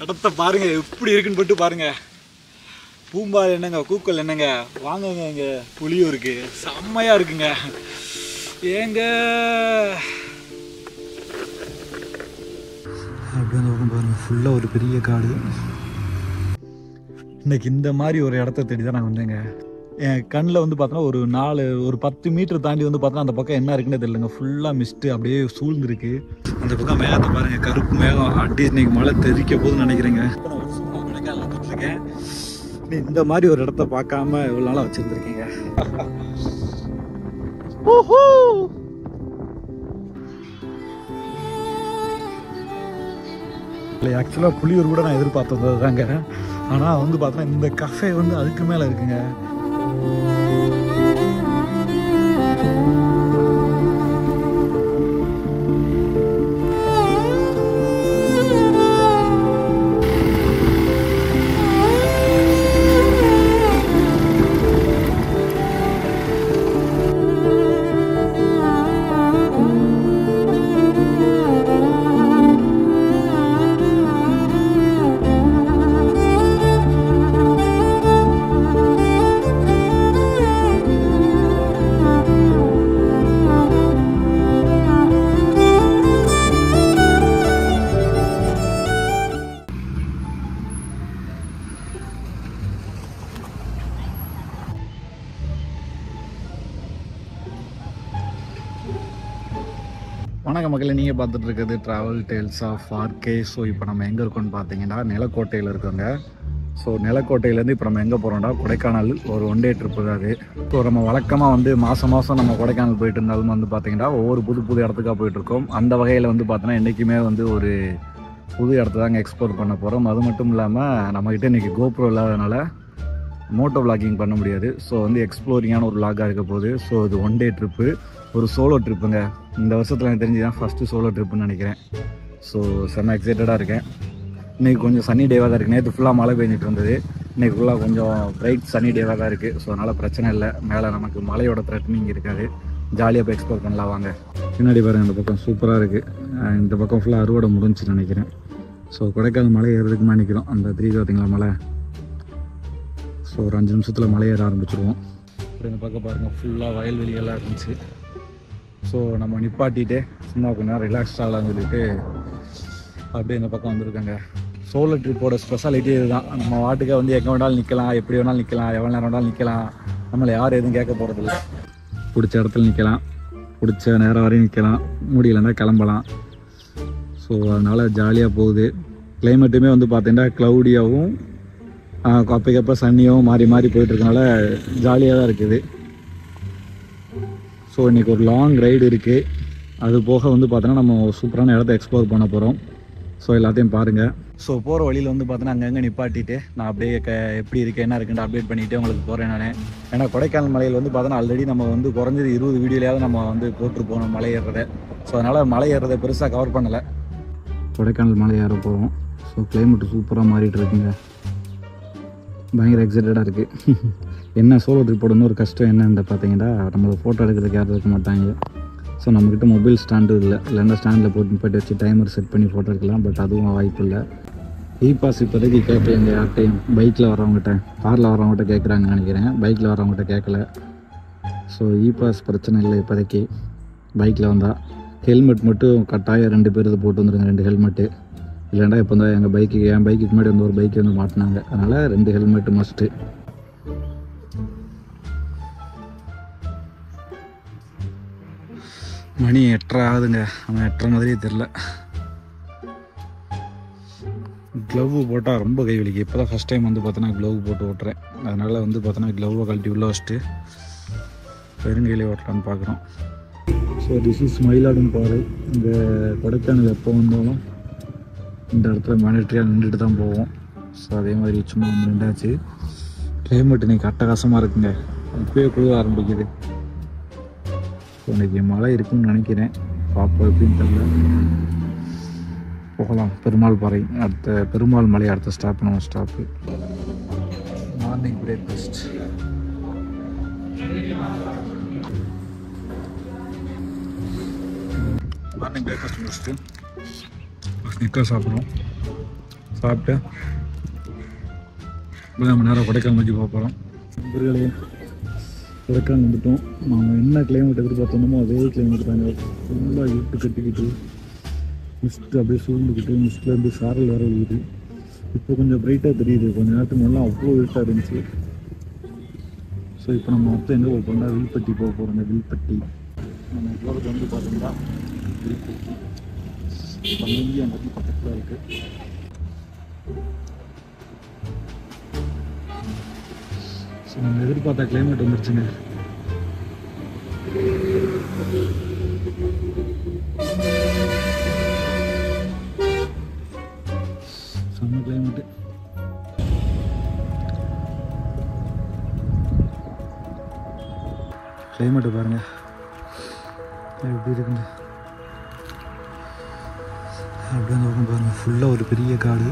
இடத்த பாருங்க எப்படி இருக்குன்னு போட்டு பாருங்க. பூம்பால் என்னங்க, கூக்கல் என்னங்க, வாங்குங்க. இங்கே புளியும் இருக்கு, செம்மையா இருக்குங்க. ஏங்க அப்படி அந்த பக்கம் பாருங்க, ஃபுல்லாக ஒரு பெரிய காடு. இன்னைக்கு இந்த மாதிரி ஒரு இடத்த தேடி தான் நான் வந்தேங்க. என் கண்ணில் வந்து பார்த்தோன்னா ஒரு 10 மீட்டர் தாண்டி வந்து பார்த்தோன்னா அந்த பக்கம் என்ன இருக்குன்னு தெரியலங்க. ஃபுல்லாக மிஸ்ட்டு அப்படியே சூழ்ந்துருக்கு. அந்த பக்கம் மேகத்தை பாருங்க, கருப்பு மேகம். அடி இன்னைக்கு மழை தெரிக்க போகுதுன்னு நினைக்கிறேங்க. நான் ஒரு சும்மா கொடைக்கானல் வந்துட்டுருக்கேன். இந்த மாதிரி ஒரு இடத்த பார்க்காம இவ்வளோ நாளாக வச்சுருந்துருக்கீங்க. இல்லை, ஆக்சுவலாக புளியூர் கூட நான் எதிர்பார்த்தது தாங்க. ஆனால் வந்து பார்த்தோன்னா இந்த கஃபே வந்து அதுக்கு மேலே இருக்குங்க. வணக்க மக்களே, நீங்கள் பார்த்துட்டு இருக்கிறது travel tales of RK. So இப்போ நம்ம எங்கே இருக்கோம்னு பார்த்தீங்கன்னா நிலக்கோட்டையில் இருக்கோங்க. ஸோ நிலக்கோட்டையிலேருந்து இப்போ நம்ம எங்கே போகிறோம்னா கொடைக்கானல். ஒரு ஒன் டே ட்ரிப்பு தான் அது. ஸோ நம்ம வழக்கமாக வந்து மாதம் நம்ம கொடைக்கானல் போயிட்டு இருந்தாலும் வந்து பார்த்திங்கன்னா ஒவ்வொரு புது இடத்துக்காக போயிட்டுருக்கோம். அந்த வகையில் வந்து பார்த்தோன்னா என்றைக்குமே வந்து ஒரு புது இடத்த தாங்க எக்ஸ்ப்ளோர் பண்ண போகிறோம். அது மட்டும் இல்லாமல் நம்மக்கிட்ட இன்றைக்கி கோப்ரோ இல்லாதனால மோட்டோ விளாகிங் பண்ண முடியாது. ஸோ வந்து எக்ஸ்ப்ளோரிங்கான ஒரு விளாகாக இருக்க போகுது. ஸோ இது ஒன் டே ட்ரிப்பு, ஒரு சோலோ ட்ரிப்புங்க. இந்த வருஷத்தில் எனக்கு தெரிஞ்சு தான் ஃபஸ்ட்டு சோலோ ட்ரிப்புன்னு நினைக்கிறேன். ஸோ செம்ம எக்ஸைட்டடாக இருக்கேன். இன்றைக்கி கொஞ்சம் சன்னி டேவாக தான் இருக்குது. நேற்று ஃபுல்லாக மழை பெஞ்சிட்டு இருந்தது. இன்றைக்கி ஃபுல்லாக கொஞ்சம் பிரைட் சன்னி டேவாக தான் இருக்குது. ஸோ அதனால் பிரச்சனை இல்லை. மேலே நமக்கு மழையோட த்ரெட்னிங் இருக்காது. ஜாலியாக போய் எக்ஸ்ப்ளோர் பண்ணலாம் வாங்க. பின்னாடி பாருங்கள், இந்த பக்கம் சூப்பராக இருக்குது. இந்த பக்கம் ஃபுல்லாக அறுவடை முடிஞ்சுன்னு நினைக்கிறேன். ஸோ கொடைக்கானல் மலை ஏறுறதுக்கு மாதிரி நிற்கிறோம். அந்த பார்த்தீங்களா மலை. ஸோ ஒரு 5 நிமிஷத்தில் மலை ஏற ஆரம்பிச்சிடுவோம். அப்புறம் இந்த பக்கம் பாருங்கள், ஃபுல்லாக வயல்வெளியெல்லாம் இருந்துச்சு. ஸோ நம்ம நிப்பாட்டிகிட்டே சும்மா கொஞ்சம் நேரம் ரிலாக்ஸ் ஆகலாம்னு சொல்லிட்டு அப்படியே இந்த பக்கம் வந்திருக்காங்க. சோலோ ட்ரிப்போட ஸ்பெஷாலிட்டி இதுதான். நம்ம வாட்டுக்க வந்து எங்கே வேணாலும் நிற்கலாம், எப்படி வேணாலும் நிற்கலாம், எவ்வளோ நேரம் வேணாலும் நிற்கலாம். நம்மளை யாரும் எதுவும் கேட்க போகிறதில்ல. பிடிச்ச இடத்துல நிற்கலாம், பிடிச்ச நேரம் வரையும் நிற்கலாம், முடியலன்னா கிளம்பலாம். ஸோ அதனால் ஜாலியாக போகுது. கிளைமேட்டுமே வந்து பார்த்தீங்கன்னா க்ளவுடியாகவும் அப்பைக்கப்போ சன்னியாகவும் மாறி போயிட்டுருக்கனால ஜாலியாக தான் இருக்குது. ஸோ இன்றைக்கி ஒரு லாங் ரைடு இருக்குது. அது போக வந்து பார்த்தோன்னா நம்ம சூப்பரான இடத்த எக்ஸ்ப்ளோர் பண்ண போகிறோம். ஸோ எல்லாத்தையும் பாருங்கள். ஸோ போகிற வழியில் வந்து பார்த்தோன்னா அங்கங்கே நிப்பாட்டிட்டு நான் அப்படியே எப்படி இருக்குது என்ன இருக்குன்னு அப்டேட் பண்ணிவிட்டு உங்களுக்கு போகிறேன் நான். ஏன்னா கொடைக்கானல் மலையில் வந்து பார்த்தோன்னா ஆல்ரெடி நம்ம வந்து குறைஞ்சது 20 வீடியோலையாவது நம்ம வந்து போட்டிருப்போம் நம்ம மலை ஏறுறதை. ஸோ அதனால் மலை ஏறுறதை பெருசாக கவர் பண்ணலை. கொடைக்கானல் மலை ஏற போகிறோம். ஸோ கிளைமேட்டு சூப்பராக மாறிட்டு இருக்குங்க. பயங்கர எக்ஸைட்டடாக இருக்குது. என்ன சோலோ ட்ரிப்போட இன்னொரு கஷ்டம் என்னன்னு பார்த்தீங்கன்னா நம்மளை ஃபோட்டோ எடுக்கிறதுக்கு யாரும் இருக்க மாட்டாங்க. ஸோ நம்மக்கிட்ட மொபைல் ஸ்டாண்டு இல்லைன்னா ஸ்டாண்டில் போட்டு வச்சு டைமர் செட் பண்ணி ஃபோட்டோ எடுக்கலாம். பட் அதுவும் வாய்ப்பு இல்லை. பாஸ் இப்போதைக்கு கேட்கல யார்கிட்டையும். பைக்கில் வரவங்ககிட்ட, காரில் வரவங்ககிட்ட கேட்குறாங்கன்னு நினைக்கிறேன். பைக்கில் வரவங்ககிட்ட கேட்கல. ஸோ பாஸ் பிரச்சனை இல்லை இப்போதைக்கு. பைக்கில் வந்தால் ஹெல்மெட் மட்டும் கட்டாயம் 2 பேர் இது போட்டு வந்துடுங்க. 2 ஹெல்மெட்டு. இல்லைண்டா இப்போ தான் என் பைக்குக்கு முன்னாடி வந்து ஒரு பைக்கு வந்து மாட்டினாங்க. அதனால் 2 ஹெல்மெட்டு மஸ்ட்டு. மணி 8:30 ஆகுதுங்க. அவன் 8:30 மாதிரியே தெரில. க்ளவு போட்டால் ரொம்ப கை வலிக்கு. இப்போ தான் ஃபஸ்ட் டைம் வந்து பார்த்தோன்னா க்ளவு போட்டு ஓட்டுறேன். அதனால் வந்து பார்த்தோன்னா க்ளவை கழட்டி உள்ளே வச்சுட்டு பெருங்கையிலே ஓட்டலான்னு பார்க்குறோம். ஸோ திஸ் இஸ் மயிலாடும் பாறை. இந்த கொடைக்கானல் எப்போ வந்தாலும் இந்த இடத்துல மேண்டட்ரியாக நின்றுட்டு தான் போவோம். ஸோ அதே மாதிரி சும்மா வந்து நின்றாச்சு. கிளைமேட் இன்றைக்கி அட்டகாசமாக இருக்குங்க. இப்போயே குளிர ஆரம்பிக்குது. ஸோ இன்றைக்கி மழை இருக்குன்னு நினைக்கிறேன். பார்ப்போம் எப்படின்னு தெரியல. போகலாம். பெருமாள் பாறை பெருமாள் மலை அடுத்த ஸ்டாப் நம்ம stop. Morning breakfast. Morning breakfast முடிச்சுட்டு ஸ்னிக்கர் சாப்பிட்றோம். சாப்பிட்டு இப்போ நம்ம நேரம் கொடைக்கானல் நோக்கி போக போகிறோம். நண்பர்களே, கொடைக்கானல் வந்துட்டோம். நம்ம என்ன கிளைமேட் எதிர்பார்த்தோமோ அதே கிளைமேட் தாங்க. ஃபுல்லாக இருட்டு கட்டிக்கிட்டு மிஸ்ட்டு அப்படியே சூழ்ந்துக்கிட்டு மிஸ்ட்டில் இருந்து சாரல் வர விழுது. இப்போ கொஞ்சம் பிரைட்டாக தெரியுது. கொஞ்சம் நேரத்துக்கு முன்னெல்லாம் அவ்வளோ இருட்டாக இருந்துச்சு. ஸோ இப்போ நம்ம மொத்தம் எங்கே போக போகிறோம்னா வில்பட்டி போக போகிறோங்க. வில்பட்டி நம்ம போகிறது வந்து பார்த்தீங்கன்னா வில்பட்டி பள்ளி அந்த பக்கத்தில் இருக்குது. ஸோ நம்ம எதிர்பார்த்த கிளைமேட் வந்துருச்சுங்க. செம்ம கிளைமேட்டு. கிளைமேட்டு பாருங்க எப்படி இருக்குங்க. அப்படியே அந்த பக்கம் பாருங்க, ஃபுல்லாக ஒரு பெரிய காடு.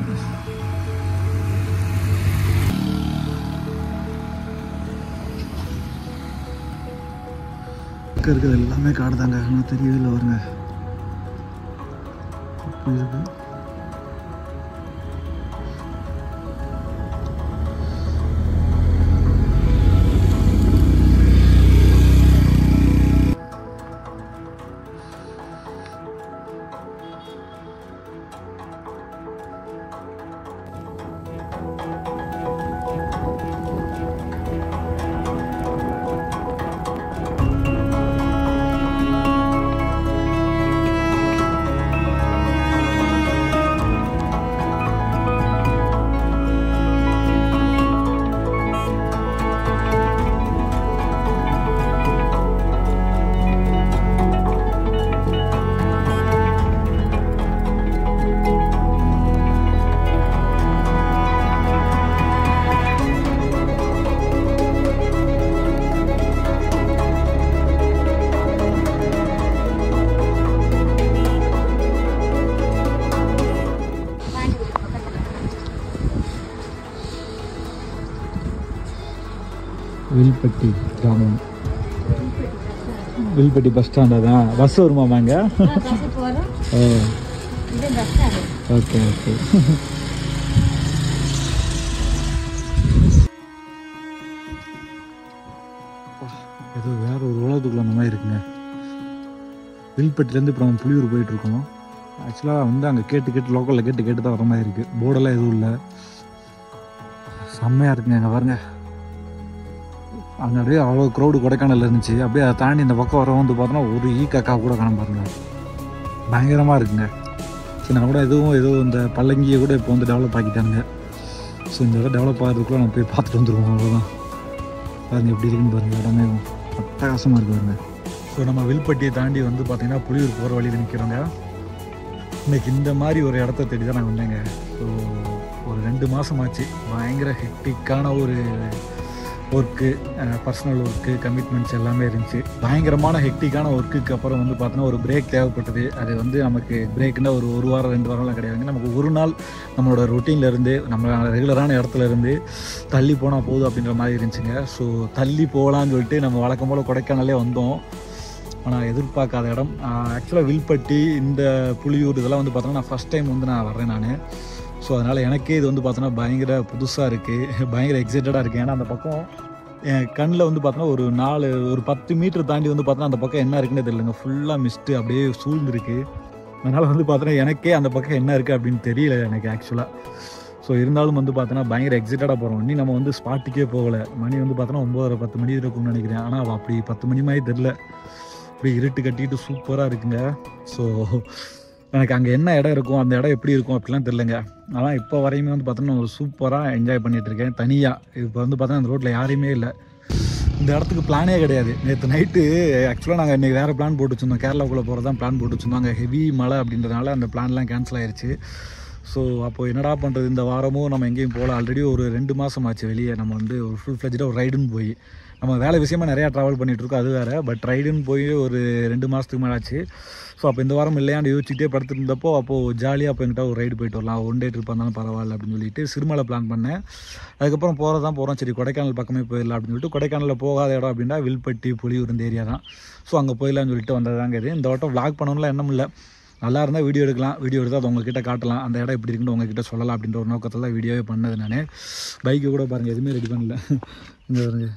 இருக்கிறது எல்லாமே காடு தாங்க. ஆனால் தெரியவே இல்லை வருங்க. அப்படி இருக்கு. வில்பட்டி கிராமம். வில்பட்டி பஸ் ஸ்டாண்டா தான். பஸ் வருமாமா இங்கே? ஓ ஓகே ஓகே. ஏதோ வேற ஒரு உலகத்துக்குள்ள அந்த மாதிரி இருக்குங்க. வில்பட்டிலேருந்து இப்போ நம்ம புலியூர் போயிட்டுருக்கோம். ஆக்சுவலாக வந்து அங்கே கேட்டு லோக்கலில் கேட்டு தான் வர மாதிரி இருக்குது. போர்டெல்லாம் எதுவும் இல்லை. செம்மையாக இருக்குங்க. அங்கே பாருங்க, அங்கே அப்படியே அவ்வளோ க்ரௌடு கொடைக்கானல் இருந்துச்சு. அப்படியே அதை தாண்டி இந்த பக்கம் வர வந்து பார்த்தோன்னா ஒரு காக்கா கூட காண பாருங்க. பயங்கரமாக இருக்குங்க. சரி, நான் கூட ஏதோ இந்த பல்லங்கியை கூட இப்போ வந்து டெவலப் ஆக்கிட்டாங்க. ஸோ இந்த இடம் டெவலப் ஆகிறதுக்குள்ள நம்ம போய் பார்த்துட்டு வந்துடுவோம். அவ்வளோதான். பாருங்க எப்படி இருக்குன்னு பாருங்கள். இடமே அட்டகாசமாக இருக்கு பாருங்க. ஸோ நம்ம வில்பட்டியை தாண்டி வந்து பார்த்திங்கன்னா புலியூர் போகிற வழியில் நிற்கிறோங்க. இன்றைக்கி இந்த மாதிரி ஒரு இடத்த தேடி தான் நான் வந்தேங்க. ஸோ ஒரு 2 மாதம் ஆச்சு. பயங்கர ஹெக்டிக்கான ஒரு ஒர்க்கு, பர்சனல் ஒர்க்கு, கமிட்மெண்ட்ஸ் எல்லாமே இருந்துச்சு. பயங்கரமான ஹெக்டிக்கான ஒர்க்குக்கு அப்புறம் வந்து பார்த்தோன்னா ஒரு பிரேக் தேவைப்பட்டது. அது வந்து நமக்கு பிரேக்குன்னா ஒரு வாரம் 2 வாரம்லாம் கிடையாதுங்க. நமக்கு ஒரு நாள் நம்மளோட ரொட்டீன்லேருந்து நம்ம ரெகுலரான இடத்துல இருந்து தள்ளி போனால் போதும் அப்படின்ற மாதிரி இருந்துச்சுங்க. ஸோ தள்ளி போகலான்னு சொல்லிட்டு நம்ம வழக்கம் போல் கொடைக்கானலே வந்தோம். ஆனால் எதிர்பார்க்காத இடம். ஆக்சுவலாக வில்பட்டி, இந்த புலியூர் இதெல்லாம் வந்து பார்த்தோன்னா நான் ஃபஸ்ட் டைம் வந்து நான் வர்றேன் நான். ஸோ அதனால் எனக்கே இது வந்து பார்த்தோன்னா பயங்கர புதுசாக இருக்குது. பயங்கர எக்ஸைட்டடாக இருக்குது. ஏன்னா அந்த பக்கம் என் கண்ணில் வந்து பார்த்தோன்னா ஒரு 10 மீட்டர் தாண்டி வந்து பார்த்தோன்னா அந்த பக்கம் என்ன இருக்குன்னு தெரியலங்க. ஃபுல்லாக மிஸ்ட்டு அப்படியே சூழ்ந்துருக்கு. அதனால் வந்து பார்த்தோன்னா எனக்கே அந்த பக்கம் என்ன இருக்குது அப்படின்னு தெரியல எனக்கு ஆக்சுவலாக. ஸோ இருந்தாலும் வந்து பார்த்தோன்னா பயங்கர எக்ஸைட்டடாக போகிறோம். இன்னும் நம்ம வந்து ஸ்பாட்டுக்கே போகலை. மணி வந்து பார்த்தோன்னா 9:30-10 மணி இருக்கும்னு நினைக்கிறேன். ஆனால் அப்படி 10 மணி மாதிரி தெரில. அப்படி இருட்டு கட்டிட்டு சூப்பராக இருக்குங்க. ஸோ எனக்கு அங்கே என்ன இடம் இருக்கும், அந்த இடம் எப்படி இருக்கும் அப்படிலாம் தெரிலங்க. ஆனால் இப்போ வரையுமே வந்து பார்த்தோன்னா ஒரு சூப்பராக என்ஜாய் பண்ணிகிட்ருக்கேன் தனியாக. இப்போ வந்து பார்த்தோன்னா அந்த ரோட்டில் யாரையுமே இல்லை. இந்த இடத்துக்கு பிளானே கிடையாது. நேற்று நைட்டு ஆக்சுவலாக நாங்கள் இன்றைக்கி வேறு பிளான் போட்டு வச்சுருந்தோம். கேரளாவுக்குள்ளே போகிறது தான் பிளான் போட்டு வச்சுருந்தோம். அங்கே ஹெவி மழை அப்படின்றதுனால அந்த பிளான்லாம் கேன்சல் ஆயிடுச்சு. ஸோ அப்போது என்னடா பண்ணுறது, இந்த வாரமும் நம்ம எங்கேயும் போகல. ஆல்ரெடி ஒரு 2 மாதம் ஆச்சு வெளியே நம்ம வந்து ஒரு ஃபுல் ஃப்ளெஜ்டாக ஒரு ரைடுன்னு போய் நம்ம வேலை விஷயமாக நிறையா ட்ராவல் பண்ணிகிட்ருக்கோம். அது வேறு. பட் ரைடுன்னு போய் ஒரு 2 மாதத்துக்கு மேலே ஆச்சு. ஸோ அப்போ இந்த வாரம் இல்லையாண்டு யோசிச்சுட்டே படுத்துருந்தப்போ அப்போது ஜாலியாக அப்போ என்கிட்ட ஒரு ரைடு போயிட்டு வரலாம், 1 டே ட்ரிப் இருந்தாலும் பரவாயில்ல அப்படின்னு சொல்லிட்டு சிறுமலை பிளான் பண்ணேன். அதுக்கப்புறம் போகிறோம். சரி கொடைக்கானல் பக்கமே போயிடலாம் அப்படின்னு சொல்லிட்டு, கொடைக்கானலில் போகாத இடம் அப்படின்னா வில்பட்டி, புலியூர் இந்த ஏரியா தான். ஸோ அங்கே போயிடலான்னு சொல்லிட்டு வந்ததாங்க இது. இந்த வட்டம் விளாக் பண்ணணும்லாம் எண்ணம் இல்லை. நல்லா இருந்தால் வீடியோ எடுக்கலாம், வீடியோ எடுத்தால் அதை உங்ககிட்ட காட்டலாம், அந்த இடம் எப்படி இருக்குன்னு உங்ககிட்ட சொல்லலாம் அப்படின்ற ஒரு நோக்கத்தில் தான் வீடியோவே பண்ணது. நான் பைக்கு கூட பாருங்கள் எதுவுமே ரெடி பண்ணல. இங்கே பாருங்க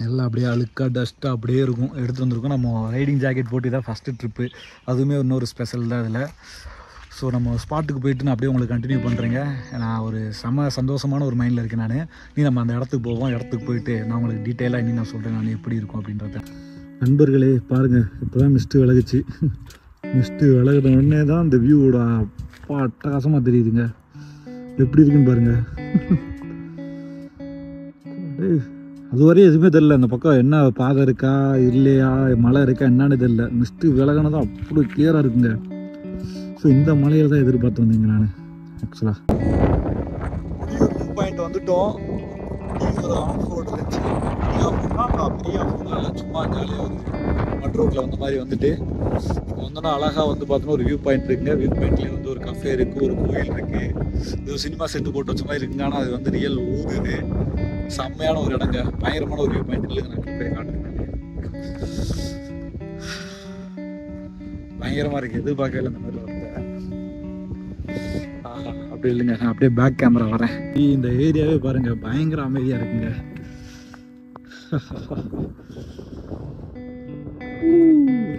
எல்லாம் அப்படியே அழுக்காக டஸ்ட்டாக அப்படியே இருக்கும். எடுத்து வந்திருக்கோம். நம்ம ரைடிங் ஜாக்கெட் போட்டு தான் ஃபஸ்ட்டு ட்ரிப்பு, அதுவுமே இன்னொரு ஸ்பெஷல் தான் இதில். ஸோ நம்ம ஸ்பாட்டுக்கு போயிட்டு நான் அப்படியே உங்களுக்கு கண்டினியூ பண்ணுறேங்க. நான் ஒரு சந்தோஷமான ஒரு மைண்டில் இருக்கேன் நான். நம்ம அந்த இடத்துக்கு போவோம், இடத்துக்கு போயிட்டு நான் உங்களுக்கு டீட்டெயிலாக இனி நான் சொல்கிறேன் நான் எப்படி இருக்கும் அப்படின்றத. நண்பர்களே பாருங்கள், இப்போ தான் மிஸ்ட்டு விலகுச்சு. மிஸ்ட்டு விலகின உடனே தான் இந்த வியூவோட அப்பா அட்டகாசமாக தெரியுதுங்க. எப்படி இருக்குன்னு பாருங்கள். அதுவரையும் எதுவுமே தெரில, அந்த பக்கம் என்ன பாதை இருக்கா இல்லையா மலை இருக்கா என்னன்னு தெரில. மிஸ்ட்டு விலகினதான் அப்படி கிளியராக இருக்குங்க. ஸோ இந்த மலையில் தான் எதிர்பார்த்து வந்தீங்க நான் ஆக்சுவலாக. பாயிண்ட் வந்துட்டோம். ஆஃப் ரோடு இருந்துச்சு, பெரிய ஆஃப் ரோட்லாம் சும்மா ஜாலியாக வந்து மட் ரோட்டில் வந்த மாதிரி வந்துட்டு வந்தோன்னா அழகாக வந்து பார்த்தோன்னா ஒரு வியூ பாயிண்ட் இருக்குங்க. வியூ பாயிண்ட்லேயே வந்து ஒரு கஃபே இருக்குது, ஒரு கோயில் இருக்குது, இது ஒரு சினிமா செட்டு போட்டு வச்ச மாதிரி இருக்குங்க. ஆனால் அது வந்து ரியல் ஊர். இது செம்மையான ஒரு இடங்க, பயங்கரமான ஒரு வியூ பாயிண்ட் இல்லைங்க. நான் போய் காட்டுறேன். பயங்கரமாக இருக்குது, எதிர்பார்க்கவே இல்லை இந்த மாதிரி வருது. அப்படி இல்லைங்க, நான் அப்படியே பேக் கேமரா வரேன். இந்த ஏரியாவே பாருங்க பயங்கர அமைதியாக இருக்குங்க.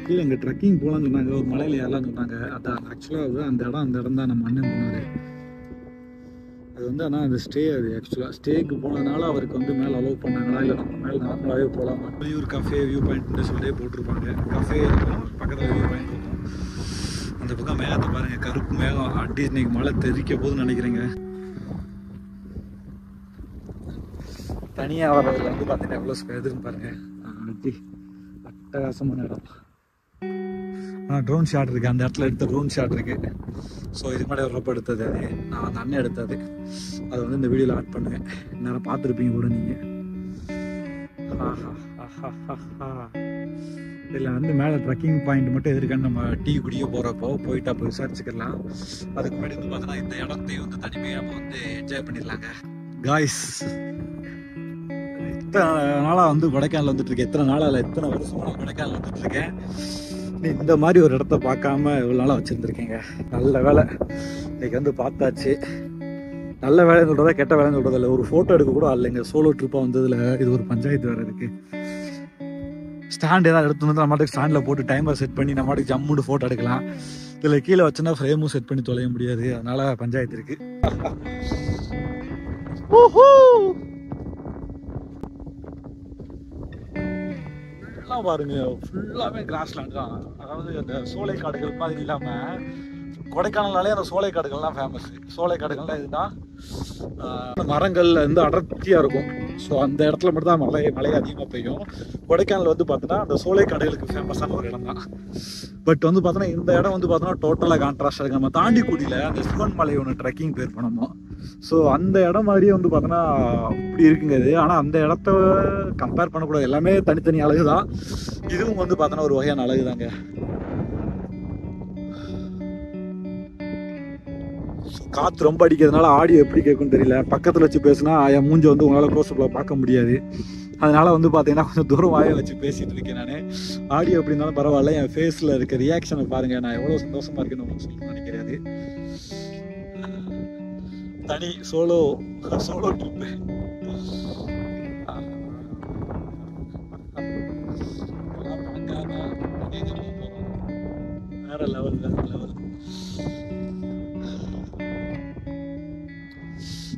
கீழே இங்கே ட்ரெக்கிங் போகலான்னு சொன்னாங்க, ஒரு மலையில் ஏறலாம்னு சொன்னாங்க. அதான் ஆக்சுவலாக அந்த இடம் தான் நம்ம அண்ணன் போனார். அது வந்து ஆனால் அந்த ஸ்டே, அது ஆக்சுவலாக ஸ்டேக்கு போனதுனால அவருக்கு வந்து மேலே அலோவ் பண்ணாங்களா இல்லை நம்ம மேலே நார்மலாகவே போகலாமா. ஒரு கஃபே வியூ பாயிண்ட்னு சொல்லியே போட்டிருப்பாங்க. கஃபே பக்கத்தில் வியூ பாயிண்ட் இருக்கும். அந்த பக்கம் மேகத்தை பாருங்கள், கருப்பு மேகம் அடி இன்னைக்கு மழை தெரிக்க போதுன்னு நினைக்கிறேங்க. தனியாக வர்றதுல வந்து பார்த்தீங்கன்னா எவ்வளோ எதுன்னு பாருங்கள். அடி அட்டகாசமான இடம். ட்ரோன் ஷாட் இருக்குது, அந்த இடத்துல எடுத்த ட்ரோன் ஷாட் இருக்குது. ஸோ இது மாதிரி ஒரு ரொம்ப எடுத்தது, அது நான் அந்த அண்ணன் எடுத்தது. அதை வந்து இந்த வீடியோவில் ஆட் பண்ணுவேன், நேரம் பார்த்துருப்பீங்க கூட நீங்கள். இதில் வந்து மேலே ட்ரெக்கிங் பாயிண்ட் மட்டும் எதிர்க்கான்னு நம்ம டீ குடிக்க போகிறப்போ போயிட்டு அப்போ விசாரிச்சுக்கலாம். அதுக்கு முன்னாடி வந்து பார்த்தோன்னா இந்த இடத்தையும் வந்து தனிமையாக நம்ம வந்து என்ஜாய் பண்ணிடலாங்க. காய்ஸ், எத்தனை நாளாக வந்து கொடைக்கானல் வந்துட்டுருக்கேன், எத்தனை வருஷமாக நான் கொடைக்கானல் வந்துட்டுருக்கேன். இந்த மாதிரி ஒரு இடத்த பார்க்காம இவ்வளோ நாளாக வச்சுருந்துருக்கேங்க. நல்ல வேலை இன்றைக்கி வந்து பார்த்தாச்சு. நல்ல வேலைன்னு சொல்கிறதா கெட்ட வேலைன்னு சொல்கிறதா இல்லை, ஒரு ஃபோட்டோ எடுக்க கூட இல்லைங்க. சோலோ ட்ரிப்பாக வந்ததில் இது ஒரு பஞ்சாயத்து வேறு இருக்குது. ஸ்டாண்ட் ஏதாவது எடுத்து வந்து நம்ம மாட்டுக்கு ஸ்டாண்டில் போட்டு டைமர் செட் பண்ணி நம்ம மாட்டுக்கு ஜம்முன்னு ஃபோட்டோ எடுக்கலாம். இதில் கீழே வச்சோன்னா ஃப்ரேமும் செட் பண்ணி தொலைய முடியாது, அதனால் பஞ்சாயத்து இருக்குது. ஃபுல்லாக பாருங்க, ஃபுல்லாகவே கிராஸ்லேண்ட் தான். அதாவது அந்த சோலை காடுகள் மாதிரி இல்லாமல் கொடைக்கானல்னாலே அந்த சோலை காடுகள்லாம் ஃபேமஸ். சோலை காடுகள்லாம் இதுதான், மரங்கள் வந்து அடர்த்தியாக இருக்கும். ஸோ அந்த இடத்துல மட்டும் தான் மழை அதிகமாக பெய்யும். கொடைக்கானல் வந்து பார்த்தோன்னா அந்த சோலை காடுகளுக்கு ஃபேமஸான ஒரு இடம் தான். பட் வந்து பார்த்தோன்னா இந்த இடம் வந்து பார்த்தோன்னா டோட்டலாக கான்ட்ராஸ்டாக இருக்குது. நம்ம தாண்டிக்குடியில் அந்த சிவன் மலை ஒன்று ட்ரெக்கிங் பேர் பண்ணோமோ, ஸோ அந்த இடம் மாதிரியே வந்து பார்த்தோன்னா இப்படி இருக்குங்க இது. ஆனால் அந்த இடத்த கம்பேர் பண்ணக்கூடாது, எல்லாமே தனித்தனி அழகு தான். இதுவும் வந்து பார்த்தோன்னா ஒரு வகையான அழகு தாங்க. காற்று ரொம்ப அடிக்கிறதுனால ஆடியோ எப்படி கேட்குன்னு தெரியல. பக்கத்தில் வச்சு பேசுனா என் மூஞ்சி வந்து உங்களால் க்ளோஸ்அப்பில் பார்க்க முடியாது. அதனால் வந்து பார்த்தீங்கன்னா கொஞ்சம் தூரம் வாயை வச்சு பேசிகிட்டு இருக்கேன் நான். ஆடியோ எப்படி இருந்தாலும் பரவாயில்ல, என் ஃபேஸில் இருக்க ரியாக்ஷனை பாருங்கள், நான் எவ்வளோ சந்தோஷமாக இருக்கேன்னு உங்களுக்கு சொல்லணும்னு நினைக்கிறது. தனி சோலோ ட்ரிப்பு. வேற லெவல்.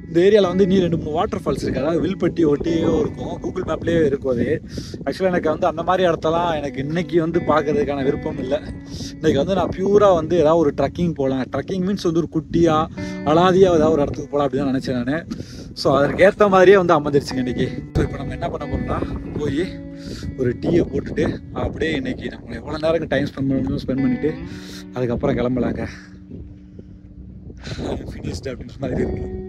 இந்த ஏரியாவில் வந்து இன்னும் 2-3 வாட்டர் ஃபால்ஸ் இருக்குது. அதாவது வில்பட்டி ஒட்டியே இருக்கும், கூகுள் மேப்லேயே இருக்கும் அது. ஆக்சுவலாக எனக்கு வந்து அந்த மாதிரி இடத்தெல்லாம் எனக்கு இன்றைக்கி வந்து பார்க்கறதுக்கான விருப்பம் இல்லை. இன்றைக்கி வந்து நான் பியூராக வந்து ஏதாவது ஒரு ட்ரக்கிங் போகலாம். ட்ரக்கிங் மீன்ஸ் வந்து ஒரு குட்டியாக அலாதியாக ஏதாவது ஒரு இடத்துக்கு போகலாம் அப்படி தான் நினச்சேன் நான். ஸோ அதற்கு ஏற்ற மாதிரியே வந்து அமைஞ்சிருச்சுங்க இன்றைக்கி. ஸோ இப்போ நம்ம என்ன பண்ண போகிறோம்னா, போய் ஒரு டீயை போட்டுட்டு அப்படியே இன்றைக்கி நம்ம எவ்வளோ நேரம் டைம் ஸ்பெண்ட் பண்ணிவிட்டு அதுக்கப்புறம் கிளம்பலாங்க. ஃபினிஷ்டு அப்படின்ற மாதிரி இருக்குது.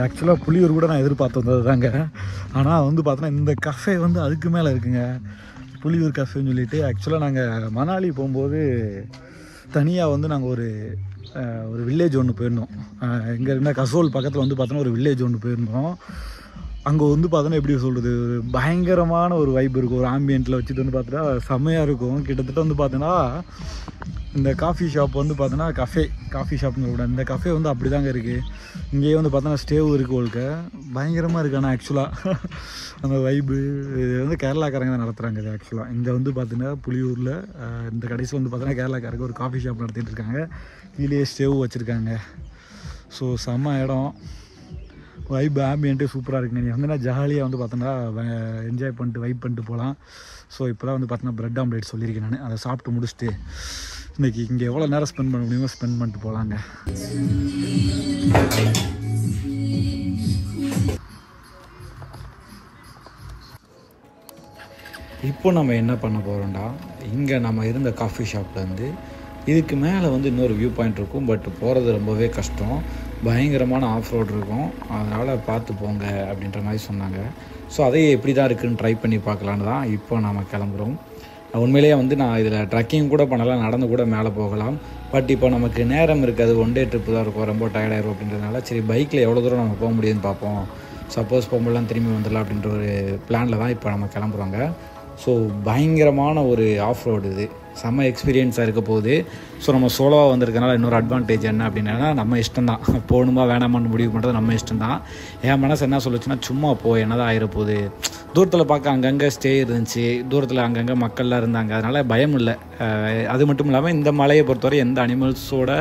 ஆக்சுவலாக புளியூர் கூட நான் எதிர்பார்த்து வந்தது தாங்க. ஆனால் வந்து பார்த்தோன்னா இந்த கஃபே வந்து அதுக்கு மேலே இருக்குங்க, புளியூர் கஃபேன்னு சொல்லிட்டு. ஆக்சுவலாக நாங்கள் மணாலி போகும்போது தனியாக வந்து நாங்கள் ஒரு வில்லேஜ் ஒன்று போயிருந்தோம். எங்கே இருந்தால் கசோல் பக்கத்தில் வந்து பார்த்தோன்னா ஒரு வில்லேஜ் ஒன்று போயிருந்தோம். அங்கே வந்து பார்த்தோன்னா எப்படி சொல்கிறது, ஒரு பயங்கரமான ஒரு வைப் இருக்கும். ஒரு ஆம்பியண்ட்டில் வச்சுட்டு வந்து பார்த்தோன்னா செம்மையாக இருக்கும். கிட்டத்தட்ட வந்து பார்த்தோன்னா இந்த காஃபி ஷாப் வந்து பார்த்தோன்னா காஃபி ஷாப்னு கூட இந்த கஃபே வந்து அப்படி தாங்க இருக்குது. இங்கேயே வந்து பார்த்தோன்னா ஸ்டேவும் இருக்குது உங்களுக்கு, பயங்கரமாக இருக்குது. ஆனால் ஆக்சுவலாக அந்த வைப்பு இது வந்து கேரளாக்காரங்க தான் நடத்துகிறாங்க. இது ஆக்சுவலாக இங்கே வந்து பார்த்தீங்கன்னா புளியூரில் இந்த கடைசி வந்து பார்த்தோன்னா கேரளாக்காரங்க ஒரு காஃபி ஷாப் நடத்திட்டு இருக்காங்க. கீழே ஸ்டேவும் வச்சுருக்காங்க. ஸோ செம்ம இடம், வைப் ஆம்பியன்ட்டு சூப்பராக இருக்குங்க. நீ வந்து ஜாலியாக வந்து பார்த்தோன்னா என்ஜாய் பண்ணிட்டு வைப் பண்ணிட்டு போகலாம். ஸோ இப்போ தான் வந்து பார்த்தோன்னா ப்ரெட் ஆம்லேட் சொல்லியிருக்கேன் நான். அதை சாப்பிட்டு முடிச்சுட்டு இன்றைக்கி இங்கே எவ்வளோ நேரம் ஸ்பெண்ட் பண்ண முடியுமோ ஸ்பெண்ட் பண்ணிட்டு போகலாங்க. இப்போ நம்ம என்ன பண்ண போகிறோம்டா, இங்கே நம்ம இருந்த காஃபி ஷாப்லேருந்து இதுக்கு மேலே வந்து இன்னொரு வியூ பாயிண்ட் இருக்கும். பட் போகிறது ரொம்பவே கஷ்டம், பயங்கரமான ஆஃப் ரோடு இருக்கும். அதனால் பார்த்து போங்க அப்படின்ற மாதிரி சொன்னாங்க. ஸோ அதையே எப்படி தான் இருக்குதுன்னு ட்ரை பண்ணி பார்க்கலான்னு தான் இப்போ நாம் கிளம்புறோம். உண்மையிலேயே வந்து நான் இதில் ட்ரக்கிங் கூட பண்ணலாம், நடந்து கூட மேலே போகலாம். பட் இப்போ நமக்கு நேரம் இருக்காது, ஒன் டே ட்ரிப்பு தான் இருக்கும், ரொம்ப டயர்டாயிரும். அப்படின்றதுனால சரி பைக்கில் எவ்வளோ தூரம் நம்ம போக முடியுதுன்னு பார்ப்போம். சப்போஸ் போகும்போதெல்லாம் திரும்பி வந்துடலாம் அப்படின்ற ஒரு பிளானில் தான் இப்போ நம்ம கிளம்புறோங்க. ஸோ பயங்கரமான ஒரு ஆஃப் ரோடு இது, செம்ம எக்ஸ்பீரியன்ஸாக இருக்க போகுது. ஸோ நம்ம சோலோவாக வந்திருக்கனால இன்னொரு அட்வான்டேஜ் என்ன அப்படின்னா, நம்ம இஷ்டம் தான், போகணுமா வேணாமான்னு முடிவு பண்ணுறது நம்ம இஷ்டம் தான். என் மனசு என்ன சொல்லுச்சுன்னா, சும்மா போ, என்னதான் ஆயிரப்போகுது. தூரத்தில் பார்க்க அங்கங்கே ஸ்டே இருந்துச்சு, தூரத்தில் அங்கங்கே மக்கள்லாம் இருந்தாங்க, அதனால் பயம் இல்லை. அது மட்டும் இல்லாமல் இந்த மலையை பொறுத்தவரை எந்த அனிமல்ஸோட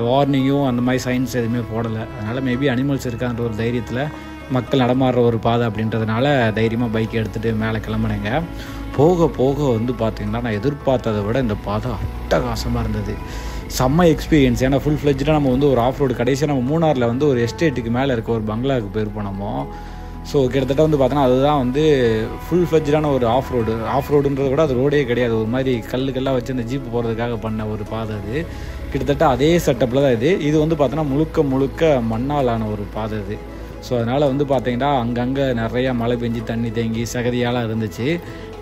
வார்னிங்கும் அந்த மாதிரி சைன்ஸ் எதுவுமே போடலை. அதனால் மேபி அனிமல்ஸ் இருக்கான்ற ஒரு தைரியத்தில் மக்கள் நடமாடுற ஒரு பாதை அப்படின்றதுனால தைரியமாக பைக் எடுத்துகிட்டு மேலே கிளம்புனேங்க. போக போக வந்து பார்த்திங்கன்னா நான் எதிர்பார்த்ததை விட இந்த பாதை அட்டகாசமாக இருந்தது, செம்ம எக்ஸ்பீரியன்ஸ். ஏன்னா ஃபுல் ஃப்ளெஜ்டாக நம்ம வந்து ஒரு ஆஃப் ரோடு, கடைசியாக நம்ம மூணாரில் வந்து ஒரு எஸ்டேட்டுக்கு மேலே இருக்க ஒரு பங்களாவுக்கு போயிருப்போம் நம்ம. ஸோ கிட்டத்தட்ட வந்து பார்த்தோன்னா அதுதான் வந்து ஃபுல் ஃப்ளெஜ்டான ஒரு ஆஃப் ரோடுன்றத விட அது ரோடே கிடையாது, ஒரு மாதிரி கல்லுக்கெல்லாம் வச்சு அந்த ஜீப்பு போகிறதுக்காக பண்ண ஒரு பாதை அது. கிட்டத்தட்ட அதே செட்டப்பில் தான் இது வந்து பார்த்தோன்னா முழுக்க மண்ணாலான ஒரு பாதை இது. ஸோ அதனால் வந்து பார்த்திங்கன்னா அங்கங்கே நிறையா மழை பெஞ்சு தண்ணி தேங்கி சகதியாலாம் இருந்துச்சு.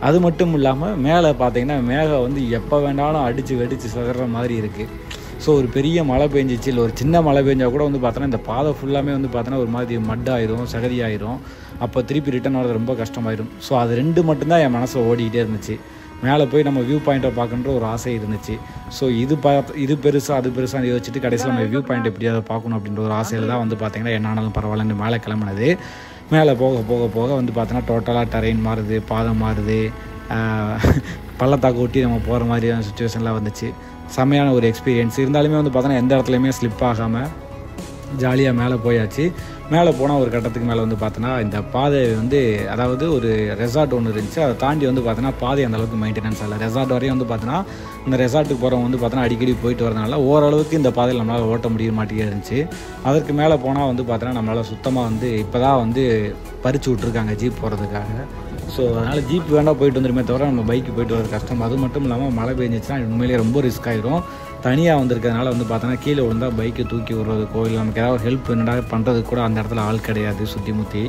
அது மட்டும் இல்லாமல் மேலே பார்த்திங்கன்னா மேகம் வந்து எப்போ வேணாலும் அடித்து வெடித்து சதுற மாதிரி இருக்குது. ஸோ ஒரு பெரிய மழை பெஞ்சிச்சு, இல்லை ஒரு சின்ன மழை பெஞ்சால் கூட வந்து பார்த்தோன்னா இந்த பாதை ஃபுல்லாமே வந்து பார்த்தோன்னா ஒரு மாதிரி மட்டாயிரும், சகதியாயிரும். அப்போ திருப்பி ரிட்டன் வரது ரொம்ப கஷ்டமாயிடும். ஸோ அது ரெண்டு மட்டும்தான் என் மனசை ஓடிக்கிட்டே இருந்துச்சு. மேலே போய் நம்ம வியூ பாயிண்ட்டை பார்க்கணுன்ற ஒரு ஆசை இருந்துச்சு. ஸோ இது பெருசாக அது பெருசாக யோசிச்சுட்டு கடைசியில் நம்ம வியூ பாயிண்ட் எப்படியாவது பார்க்கணும் அப்படின்ற ஒரு ஆசையில் தான் வந்து பார்த்திங்கன்னா என்ன ஆனாலும் பரவாயில்லன்னு மேலே கிளம்புனது. மேலே போக வந்து பார்த்தோன்னா டோட்டலாக டெரெயின் மாறுது, பாதை மாறுது, பள்ளத்தாக்கு ஒட்டி நம்ம போகிற மாதிரியான சுச்சுவேஷன்லாம் வந்துச்சு. செம்மையான ஒரு எக்ஸ்பீரியன்ஸ். இருந்தாலுமே வந்து பார்த்தோன்னா எந்த இடத்துலையுமே ஸ்லிப் ஆகாமல் ஜாலியாக மேலே போயாச்சு. மேலே போனால் ஒரு கட்டத்துக்கு மேலே வந்து பார்த்தோன்னா இந்த பாதை வந்து, அதாவது ஒரு ரெசார்ட் ஒன்று இருந்துச்சு, அதை தாண்டி வந்து பார்த்தோன்னா பாதை அந்தளவுக்கு மெயின்டெனன்ஸ் இல்லை. ரெசார்ட் வரையும் வந்து பார்த்தோன்னா இந்த ரெசார்ட்டுக்கு போகிறவங்க வந்து பார்த்தோன்னா அடிக்கடி போயிட்டு வரதுனால ஓரளவுக்கு இந்த பாதையில் நம்மளால் ஓட்ட முடிய மாட்டேங்க இருந்துச்சு. அதற்கு மேலே போனால் வந்து பார்த்தோன்னா நம்மளால் சுத்தமாக வந்து இப்போ தான் வந்து பறித்து விட்ருக்காங்க ஜீப் போகிறதுக்காக. ஸோ அதனால் ஜீப் வேண்டாம் போயிட்டு வந்துடுமே தவிர நம்ம பைக்கு போயிட்டு வரது கஷ்டம். அது மட்டும் இல்லாமல் மழை பெஞ்சிச்சுன்னா உண்மையிலேயே ரொம்ப ரிஸ்க் ஆகிடும். தனியாக வந்திருக்கிறதுனால வந்து பார்த்தோன்னா கீழே விழுந்தால் பைக்கை தூக்கி விடுறதுக்கோ இல்லை நமக்கு ஏதாவது ஹெல்ப் என்னடா பண்ணுறதுக்கு கூட அந்த இடத்துல ஆள் கிடையாது சுற்றி முற்றி.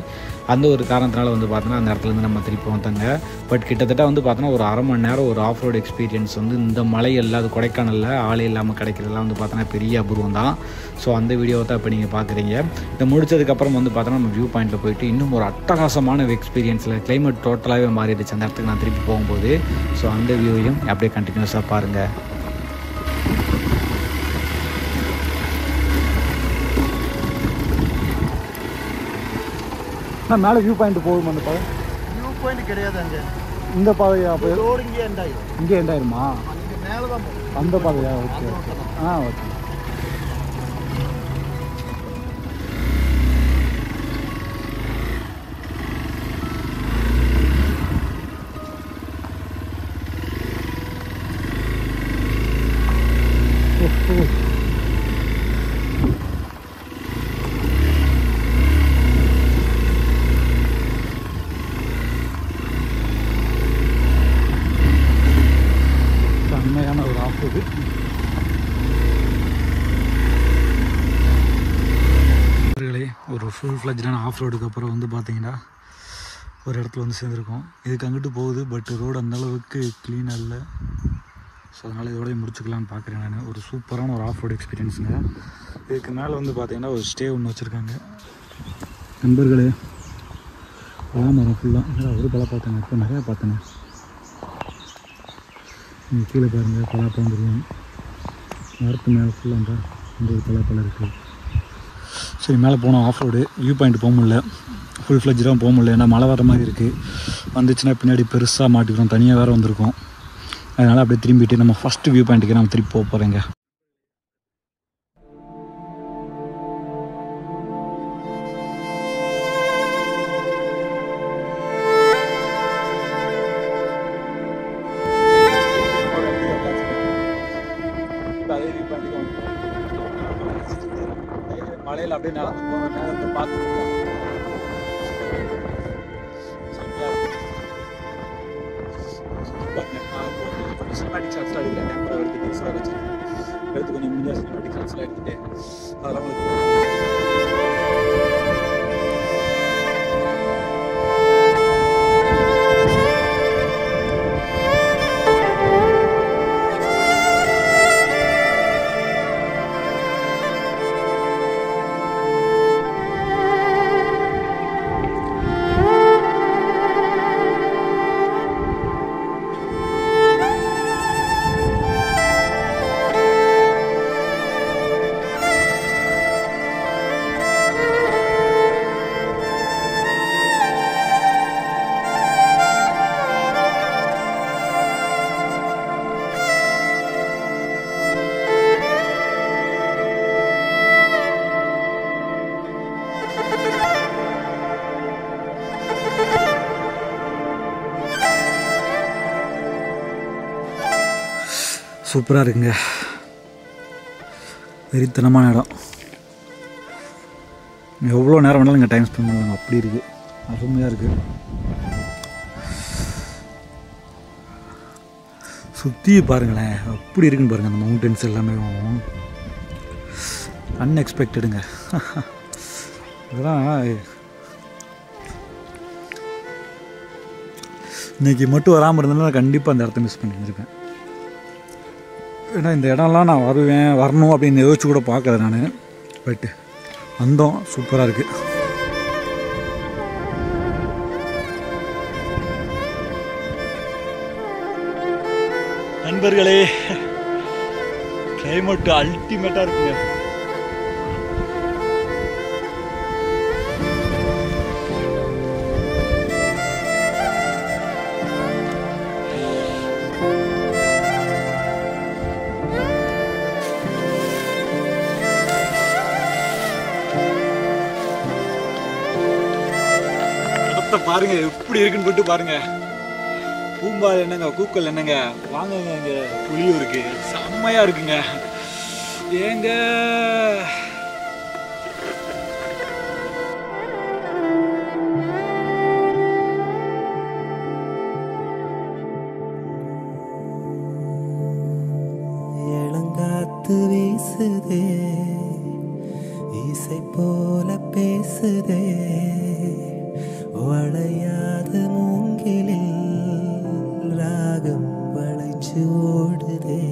அந்த ஒரு காரணத்தினால வந்து பார்த்தோன்னா அந்த இடத்துலேருந்து நம்ம திருப்பி வந்தாங்க. பட் கிட்டத்தட்ட வந்து பார்த்தோன்னா ஒரு அரை மணி நேரம் ஒரு ஆஃப் ரோடு எக்ஸ்பீரியன்ஸ் வந்து இந்த மலையில், அது கொடைக்கானலில் ஆளே இல்லாமல் கிடைக்கிறதுலாம் வந்து பார்த்தோன்னா பெரிய அபூர்வம் தான். ஸோ அந்த வீடியோவை தான் இப்போ நீங்கள் பார்க்குறீங்க. இதை முடிச்சதுக்கப்புறம் வந்து பார்த்தோன்னா நம்ம வியூ பாயிண்ட்டில் போயிட்டு இன்னும் ஒரு அட்டகாசமான எக்ஸ்பீரியன்ஸில் கிளைமேட் டோட்டலாகவே மாறிடுச்சு அந்த இடத்துக்கு நான் திருப்பி போகும்போது. ஸோ அந்த வியூவையும் அப்படியே கண்டினியூஸாக பாருங்கள். மேலே வியூ பாயிண்ட் போகும் அந்த பாதை, வியூ பாயிண்ட் கிடையாது அங்கே. இந்த பாதையா? அப்போ ரோடு இங்கே எண்டாயிரும். இங்கே எண்டாயிருமா? அங்கே மேலே தான் போகும் அந்த பாதையா? Okay okay. செம்மையான ஒரு ஆஃப் இது. ஒரு ஃபுல் ஃப்ளஜ்டான ஆஃப் ரோடுக்கு அப்புறம் வந்து பார்த்தீங்கன்னா ஒரு இடத்துல வந்து சேர்ந்துருக்கோம். இதுக்கு அங்கிட்டு போகுது, பட் ரோடு அந்தளவுக்கு க்ளீனாக இல்லை. ஸோ அதனால் இதோடய முடிச்சுக்கலான்னு பார்க்குறேன் நான். ஒரு சூப்பரான ஒரு ஆஃப் ரோடு எக்ஸ்பீரியன்ஸுங்க. இதுக்கு மேலே வந்து பார்த்தீங்கன்னா ஒரு ஸ்டே ஒன்று வச்சுருக்காங்க. நண்பர்களே, பலாமரம் ஃபுல்லாக ஒரு பலா பார்த்தேங்க, இப்போ நிறையா பார்த்தேங்க. நீங்கள் கீழே பாருங்கள், பலாப்பழம் தெரியும். மரத்து மேலே ஃபுல்லாக இந்த ஒரு பலாப்பழம் இருக்குது. சரி, மேலே போனோம். ஆஃப் ரோடு வியூ பாயிண்ட் போக முடியல, ஃபுல் ஃப்ளெஜ்டாக போக முடியல. ஏன்னா மழை வர மாதிரி இருக்குது. வந்துச்சுன்னா பின்னாடி பெருசாக மாட்டிக்கிறோம், தனியாக வேறு வந்திருக்கோம். அதனால் அப்படியே திரும்பிட்டு நம்ம ஃபஸ்ட்டு வியூ பாயிண்ட்டுக்கு நம்ம திருப்பி போக போகிறேங்க. மலையில் அப்படியே நடந்து போகிற நேரத்தை பார்த்துருக்கோம். சினிமாட்டிக் ஷாட்ஸ்லாம் எடுக்கிறேன். கேமரா எடுத்து டீசலாக வச்சுருக்கேன். எடுத்து கொஞ்சம் முடிஞ்சால் சினிமாட்டிக் ஷாட்ஸ்லாம் எடுத்துகிட்டு அதெல்லாம் உங்களுக்கு சூப்பராக இருக்குங்க. வெறித்தனமான இடம். எவ்வளோ நேரம் வேணாலும் இங்கே டைம் ஸ்பெண்ட் பண்ணலாம், அப்படி இருக்குது. அருமையாக இருக்குது. சுற்றி பாருங்களேன், அப்படி இருக்குன்னு பாருங்கள். அந்த மவுண்டன்ஸ் எல்லாமே அன்எக்ஸ்பெக்டடுங்க. இதெல்லாம் இன்றைக்கி மட்டும் வராமல் இருந்தாலும் கண்டிப்பாக அந்த இடத்த மிஸ் பண்ணியிருப்பேன். ஏன்னா இந்த இடம்லாம் நான் வரணும் அப்படின்னு யோசிச்சு கூட பார்க்கல நான். பட் வந்தோம், சூப்பராக இருக்குது. நண்பர்களே, கிளைமேட் அல்டிமேட்டாக இருக்குங்க. பாருங்க எப்படி இருக்குன்னு போட்டு பாருங்க. பூம்பால் என்னங்க, கூக்கல் என்னங்க, வாங்குங்க. இங்க புளியூருக்கு செம்மையா இருக்குங்க. ஏங்க இளங்காத்து வீசுதே, இசை போல பேசுதே, வளையாத மூங்கிலில் ராகம் வளைச்சு ஓடுதே,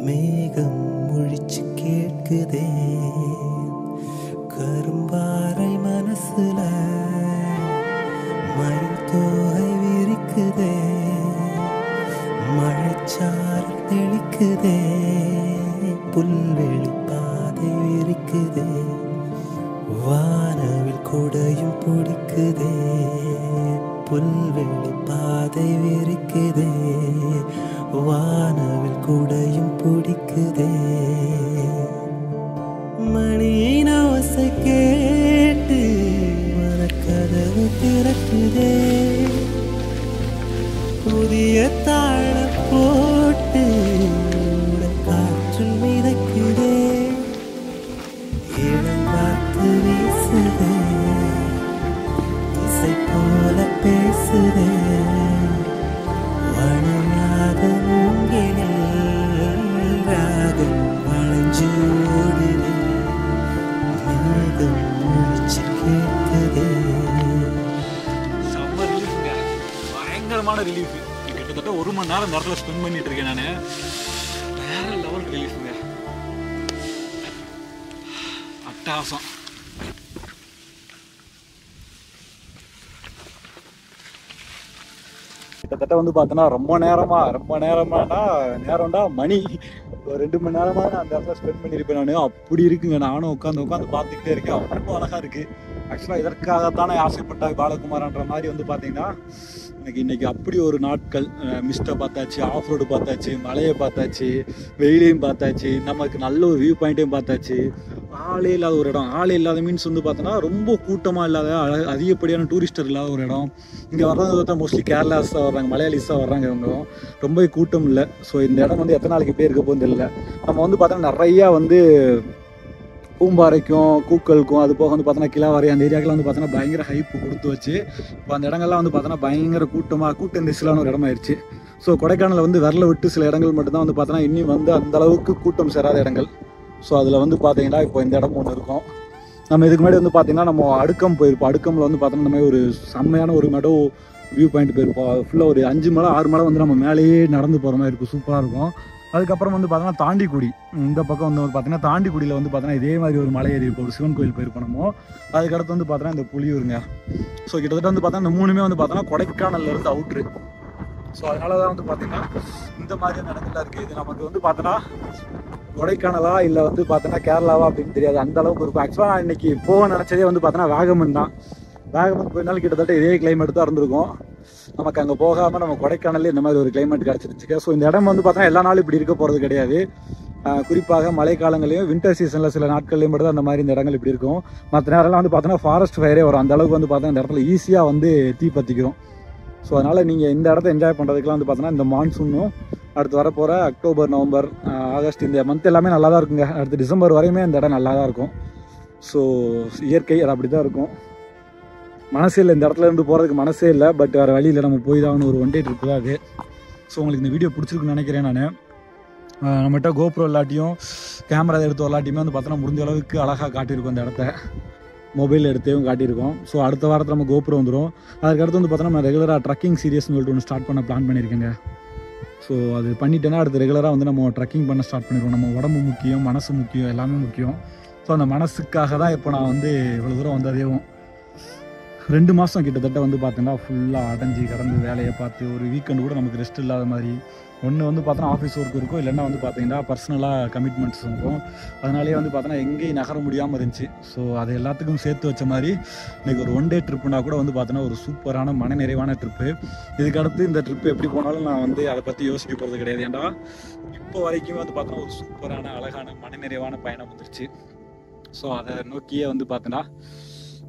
மேகம் முழிச்சு கேட்குதே, கரும்பாறை மனசுல மயில் தோகை விரிக்குதே, மழைச்சாறு தெளிக்குதே, புல்வெளி பாதை விரிக்குதே, வானவில் கொடையும் பிடிக்குதே, புல்வெளி பாதை விரிக்குதே, வானவில் கொடையும் பிடிக்குதே, மணியின் ஓசை கேட்டு மனக்கதவு திறக்குதே, புதிய தாளம் போட்டு காற்றில் மிதக்குதே, இளங்காத்து வீசுதே, இசை போல பேசுதே, வளையாத மூங்கிலில் ராகம் வளைஞ்சு ஓடுதே, மேகம் பயங்கரமான ரிலீஃப். கிட்டத்தட்ட 1 மணி நேரம் இந்த இடத்துல ஸ்பெண்ட் பண்ணிட்டு இருக்கேன் நான். வேற லெவல் ரிலீஃபுங்க, அட்டகாசம். கிட்டத்தட்ட வந்து பார்த்தோன்னா ரொம்ப நேரமானா நேரம்டா மணி ஒரு 2 மணி நேரமாக நான் அந்த இடத்துல ஸ்பெண்ட் பண்ணியிருப்பேன். நான் அப்படி இருக்குங்க, நானும் உட்காந்து பார்த்துக்கிட்டே இருக்கேன். ரொம்ப அழகாக இருக்குது. ஆக்சுவலாக இதற்காகத்தானே ஆசைப்பட்டாய் பாலகுமாரன்ற மாதிரி வந்து பார்த்தீங்கன்னா எனக்கு இன்றைக்கி அப்படி ஒரு நாட்கள். மிஸ்ட்டை பார்த்தாச்சு, ஆஃப் ரோடு பார்த்தாச்சு, மலையை பார்த்தாச்சு, வெயிலையும் பார்த்தாச்சு, நமக்கு நல்ல ஒரு வியூ பாயிண்ட்டையும் பார்த்தாச்சு. ஆளே இல்லாத ஒரு இடம், ஆளே இல்லாத மீன்ஸ் வந்து பார்த்தோன்னா ரொம்ப கூட்டமாக இல்லாத அதிகப்படியான டூரிஸ்டர் இல்லாத ஒரு இடம். இங்கே வர்றவங்க பார்த்தா மோஸ்ட்லி கேரளாஸ் தான் வர்றாங்க, மலையாளிஸ் தான் வர்றாங்க. இவங்க ரொம்ப கூட்டம் இல்லை. ஸோ இந்த இடம் வந்து எத்தனை நாளைக்கு போய் இருக்க போகுது இல்லை. நம்ம வந்து பார்த்தோன்னா நிறையா வந்து பூம்பாறைக்கும் கூக்கலுக்கும் அது போக வந்து பார்த்தோன்னா கிளாவாரி அந்த ஏரியாக்கெல்லாம் வந்து பார்த்தோன்னா பயங்கர ஹைப்பு கொடுத்து வச்சு இப்போ அந்த இடங்கள்லாம் வந்து பார்த்தோன்னா பயங்கர கூட்ட நெரிசலான ஒரு இடமாயிருச்சு. ஸோ கொடைக்கானலில் வந்து விரல விட்டு சில இடங்கள் மட்டும்தான் வந்து பார்த்தோன்னா இன்னும் வந்து அந்த அளவுக்கு கூட்டம் சேராத இடங்கள். ஸோ அதில் வந்து பார்த்தீங்கன்னா இப்போ இந்த இடம் ஒன்று இருக்கும். நம்ம இதுக்கு முன்னாடி வந்து பார்த்தீங்கன்னா நம்ம அடுக்கம் போயிருப்போம். அடுக்கமில் வந்து பார்த்தோன்னா இந்த மாதிரி ஒரு செம்மையான ஒரு மெடோ வியூ பாயிண்ட் போயிருப்போம். ஃபுல்லாக ஒரு 5 மலை 6 மலை வந்து நம்ம மேலேயே நடந்து போகிற மாதிரி இருக்கும், சூப்பராக இருக்கும். அதுக்கப்புறம் வந்து பார்த்தோன்னா தாண்டிக்குடி, இந்த பக்கம் வந்து பார்த்தீங்கன்னா தாண்டிக்குடியில் வந்து பார்த்தோன்னா இதே மாதிரி ஒரு மலை ஏறி இருப்போம், ஒரு சிவன் கோயில் போயிருப்போம் நம்ம. அதுக்கடுத்து வந்து பார்த்தோன்னா இந்த புலியூருங்க. ஸோ கிட்டத்தட்ட வந்து பார்த்தோன்னா இந்த 3மே வந்து பார்த்தோன்னா கொடைக்கானல்லேருந்து அவுட்ரு. ஸோ அதனால தான் வந்து பார்த்தீங்கன்னா இந்த மாதிரியான இடங்கள்லாம் இருக்குது. இது நமக்கு வந்து பார்த்தோன்னா கொடைக்கானலா இல்லை வந்து பார்த்தோன்னா கேரளாவா அப்படின்னு தெரியாது, அந்த அளவுக்கு இருக்கும். ஆக்சுவலாக நான் இன்றைக்கி போக நினச்சதே வந்து பார்த்தோன்னா வாகமன் தான். வாகமன் போயிருந்தாலும் கிட்டத்தட்ட இதே கிளைமேட் தான் இருந்திருக்கும். நமக்கு அங்கே போகாமல் நம்ம கொடைக்கானல்ல இந்த மாதிரி ஒரு கிளைமேட் கிடச்சிருச்சு. ஸோ இந்த இடம் வந்து பார்த்தோன்னா எல்லா நாளும் இப்படி இருக்க போகிறது கிடையாது. குறிப்பாக மழைக்காலங்களையும் வின்டர் சீசனில் சில நாட்கள்லையும் மட்டும் தான் அந்த மாதிரி இந்த இடங்கள் இப்படி இருக்கும். மற்ற நேரம்லாம் வந்து பார்த்தோன்னா ஃபாரஸ்ட் ஃபயரே வரும். அந்த அளவுக்கு வந்து பார்த்தோன்னா இந்த இடத்துல ஈஸியாக வந்து தீ பற்றிக்கிறோம். ஸோ அதனால் நீங்கள் இந்த இடத்த என்ஜாய் பண்ணுறதுக்குலாம் வந்து பார்த்தோன்னா இந்த மான்சூனும் அடுத்து வரப்போகிற அக்டோபர், நவம்பர், ஆகஸ்ட் இந்த மந்த் எல்லாமே நல்லா தான் இருக்குங்க. அடுத்து டிசம்பர் வரையுமே இந்த இடம் நல்லா தான் இருக்கும். ஸோ இயற்கை அது அப்படி தான் இருக்கும். மனசே இல்லை, இந்த இடத்துல இருந்து போகிறதுக்கு மனசே இல்லை. பட் வேறு வழியில் நம்ம போய் தான் ஒரு 1 டே ட்ரிப்பு தான் அது. ஸோ உங்களுக்கு இந்த வீடியோ பிடிச்சிருக்குன்னு நினைக்கிறேன். நான் நம்மகிட்ட கோப்ரோ இல்லாட்டியும் கேமரா எடுத்து எல்லாட்டியுமே வந்து பார்த்தோன்னா முடிஞ்ச அளவுக்கு அழகாக காட்டியிருக்கோம் இந்த இடத்த. மொபைல் எடுத்தையும் காட்டியிருக்கோம். ஸோ அடுத்த வாரத்தில் நம்ம கோப்ரோ வந்துடும். அதுக்கடுத்து வந்து பார்த்தோன்னா நம்ம ரெகுலராக ட்ரக்கிங் சீரியஸ்னு சொல்லிட்டு ஒன்று ஸ்டார்ட் பண்ண பிளான் பண்ணியிருக்கேங்க. ஸோ அது பண்ணிட்டேன்னா அடுத்து ரெகுலராக வந்து நம்ம ட்ரக்கிங் பண்ண ஸ்டார்ட் பண்ணிடுவோம். நம்ம உடம்பு முக்கியம், மனசு முக்கியம், எல்லாமே முக்கியம். ஸோ அந்த மனசுக்காக தான் இப்போ நான் வந்து இவ்வளோ தூரம் வந்ததேவும் 2 மாதம் கிட்டத்தட்ட வந்து பார்த்தீங்கன்னா ஃபுல்லாக அடைஞ்சி கடந்து வேலையை பார்த்து ஒரு வீக்கெண்டு கூட நமக்கு ரெஸ்ட் இல்லாத மாதிரி. ஒன்று வந்து பார்த்தோன்னா ஆஃபீஸ் ஒர்க் இருக்கும், இல்லைன்னா வந்து பார்த்தீங்கன்னா பர்சனலாக கமிட்மெண்ட்ஸ் இருக்கும். அதனாலே வந்து பார்த்தோன்னா எங்கேயும் நகர முடியாமல் இருந்துச்சு. ஸோ அது எல்லாத்துக்கும் சேர்த்து வச்ச மாதிரி இன்றைக்கி ஒரு 1 டே ட்ரிப்புனா கூட வந்து பார்த்தோன்னா ஒரு சூப்பரான மன நிறைவான ட்ரிப்பு. இதுக்கடுத்து இந்த ட்ரிப்பு எப்படி போனாலும் நான் வந்து அதை பற்றி யோசிக்க போகிறது கிடையாது. ஏன்டா இப்போ வரைக்கும் வந்து பார்த்தோன்னா ஒரு சூப்பரான அழகான மன நிறைவான பயணம் வந்துருச்சு. ஸோ அதை நோக்கியே வந்து பார்த்தோன்னா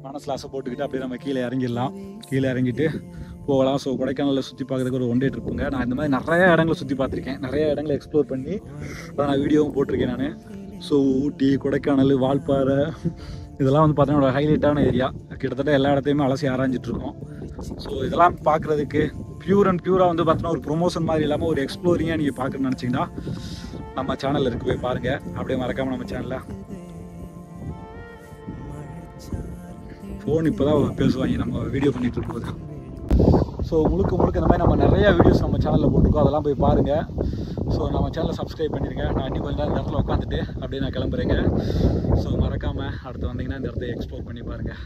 மனசில் ஆசை போட்டுக்கிட்டு அப்படியே நம்ம கீழே இறங்கிடலாம். கீழே இறங்கிட்டு போகலாம். ஸோ கொடைக்கானலில் சுற்றி பார்க்குறதுக்கு ஒரு 1 டே ட்ரிப்புங்க. நான் இந்த மாதிரி நிறைய இடங்களை சுற்றி பார்த்துருக்கேன், நிறைய இடங்களை எக்ஸ்ப்ளோர் பண்ணி அதை நான் வீடியோவும் போட்டிருக்கேன் நான். ஸோ ஊட்டி, கொடைக்கானல், வால்பாறை இதெல்லாம் வந்து பார்த்தீங்கன்னா ஒரு ஹைலைட்டான ஏரியா. கிட்டத்தட்ட எல்லா இடத்தையுமே அலசி ஆராய்ஞ்சிட்ருக்கோம். ஸோ இதெல்லாம் பார்க்குறதுக்கு பியூராக வந்து பார்த்தீங்கன்னா ஒரு ப்ரொமோஷன் மாதிரி இல்லாமல் ஒரு எக்ஸ்ப்ளோரிங்காக நீங்கள் பார்க்கணுன்னு நினச்சிங்கன்னா நம்ம சேனலில் இருக்கு, போய் பாருங்கள். அப்படியே மறக்காமல் நம்ம சேனலில் ஃபோன் இப்போ தான் பேசுவாங்க நம்ம வீடியோ பண்ணிகிட்டு இருக்கும்போது. ஸோ முழுக்க இந்த மாதிரி நம்ம நிறையா வீடியோஸ் நம்ம சேனலில் போட்டிருக்கோம், அதெல்லாம் போய் பாருங்கள். ஸோ நம்ம சேனலை சப்ஸ்கிரைப் பண்ணிடுங்க. நான் இன்னும் கொஞ்சம் நேரம் இந்த இடத்துல உட்காந்துட்டு அப்படியே நான் கிளம்புறேங்க. ஸோ மறக்காமல் அடுத்து வந்தீங்கன்னா இந்த இடத்த எக்ஸ்ப்ளோர் பண்ணி பாருங்கள்.